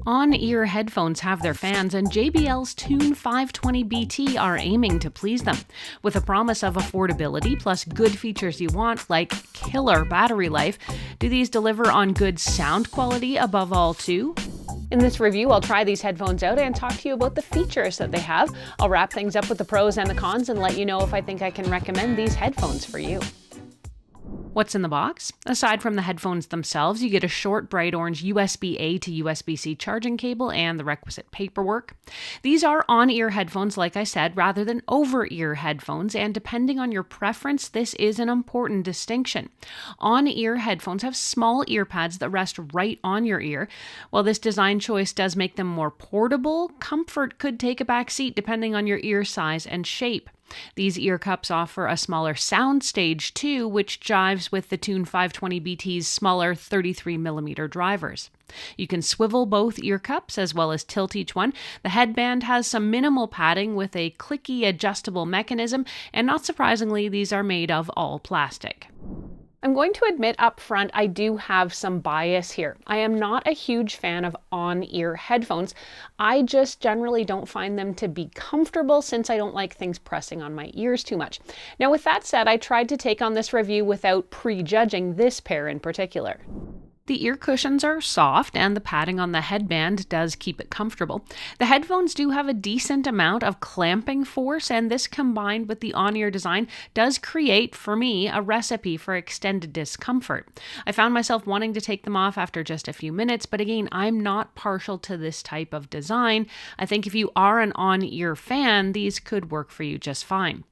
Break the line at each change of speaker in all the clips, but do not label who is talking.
On-ear headphones have their fans, and JBL's Tune 520 BT are aiming to please them. With a promise of affordability plus good features you want, like killer battery life, do these deliver on good sound quality above all too? In this review, I'll try these headphones out and talk to you about the features that they have. I'll wrap things up with the pros and the cons and let you know if I think I can recommend these headphones for you. What's in the box? Aside from the headphones themselves, you get a short bright orange USB-A to USB-C charging cable and the requisite paperwork. These are on-ear headphones, like I said, rather than over-ear headphones, and depending on your preference, this is an important distinction. On-ear headphones have small ear pads that rest right on your ear. While this design choice does make them more portable, comfort could take a back seat depending on your ear size and shape. These ear cups offer a smaller soundstage too, which jives with the Tune 520 BT's smaller 33mm drivers. You can swivel both ear cups as well as tilt each one. The headband has some minimal padding with a clicky adjustable mechanism, and not surprisingly, these are made of all plastic. I'm going to admit up front I do have some bias here. I am not a huge fan of on-ear headphones. I just generally don't find them to be comfortable since I don't like things pressing on my ears too much. Now with that said, I tried to take on this review without prejudging this pair in particular. The ear cushions are soft and the padding on the headband does keep it comfortable. The headphones do have a decent amount of clamping force, and this combined with the on-ear design does create, for me, a recipe for extended discomfort. I found myself wanting to take them off after just a few minutes, but again, I'm not partial to this type of design. I think if you are an on-ear fan, these could work for you just fine.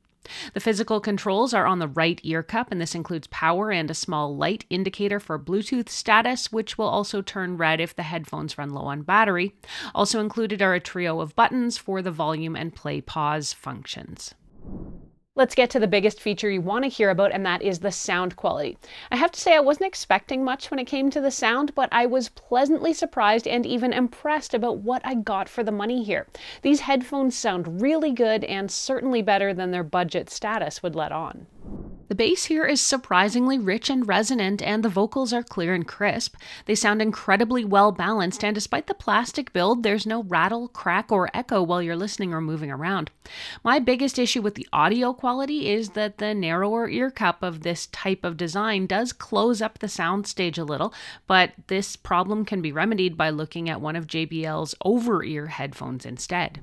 The physical controls are on the right ear cup, and this includes power and a small light indicator for Bluetooth status, which will also turn red if the headphones run low on battery. Also included are a trio of buttons for the volume and play pause functions. Let's get to the biggest feature you want to hear about, and that is the sound quality. I have to say I wasn't expecting much when it came to the sound, but I was pleasantly surprised and even impressed about what I got for the money here. These headphones sound really good and certainly better than their budget status would let on. The bass here is surprisingly rich and resonant, and the vocals are clear and crisp. They sound incredibly well balanced, and despite the plastic build, there's no rattle, crack, or echo while you're listening or moving around. My biggest issue with the audio quality is that the narrower ear cup of this type of design does close up the soundstage a little, but this problem can be remedied by looking at one of JBL's over-ear headphones instead.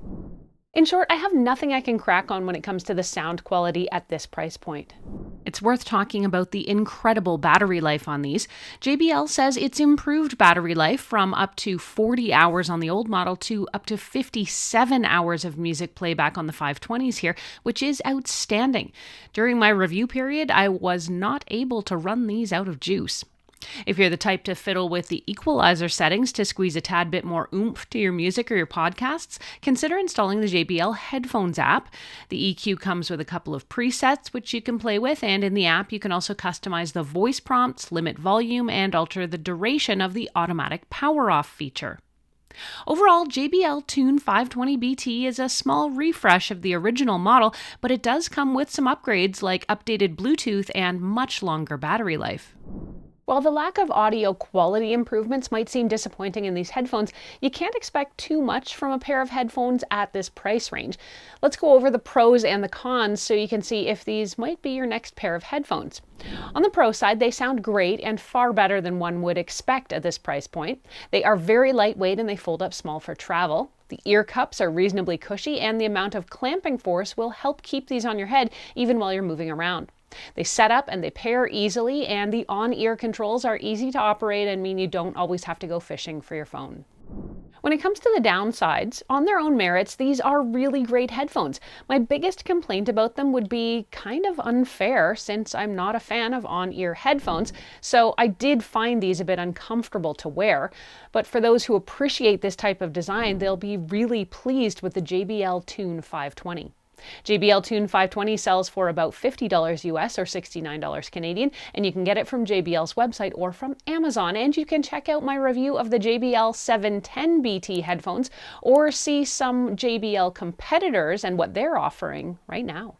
In short, I have nothing I can crack on when it comes to the sound quality at this price point. It's worth talking about the incredible battery life on these. JBL says it's improved battery life from up to 40 hours on the old model to up to 57 hours of music playback on the 520s here, which is outstanding. During my review period, I was not able to run these out of juice. If you're the type to fiddle with the equalizer settings to squeeze a tad bit more oomph to your music or your podcasts, consider installing the JBL Headphones app. The EQ comes with a couple of presets which you can play with, and in the app you can also customize the voice prompts, limit volume, and alter the duration of the automatic power off feature. Overall, JBL Tune 520 BT is a small refresh of the original model, but it does come with some upgrades like updated Bluetooth and much longer battery life. While the lack of audio quality improvements might seem disappointing in these headphones, you can't expect too much from a pair of headphones at this price range. Let's go over the pros and the cons so you can see if these might be your next pair of headphones. On the pro side, they sound great and far better than one would expect at this price point. They are very lightweight and they fold up small for travel. The ear cups are reasonably cushy, and the amount of clamping force will help keep these on your head even while you're moving around. They set up and they pair easily, and the on-ear controls are easy to operate and mean you don't always have to go fishing for your phone. When it comes to the downsides, on their own merits, these are really great headphones. My biggest complaint about them would be kind of unfair since I'm not a fan of on-ear headphones, so I did find these a bit uncomfortable to wear. But for those who appreciate this type of design, they'll be really pleased with the JBL Tune 520. JBL Tune 520 sells for about $50 US or $69 Canadian, and you can get it from JBL's website or from Amazon. And you can check out my review of the JBL 710 BT headphones or see some JBL competitors and what they're offering right now.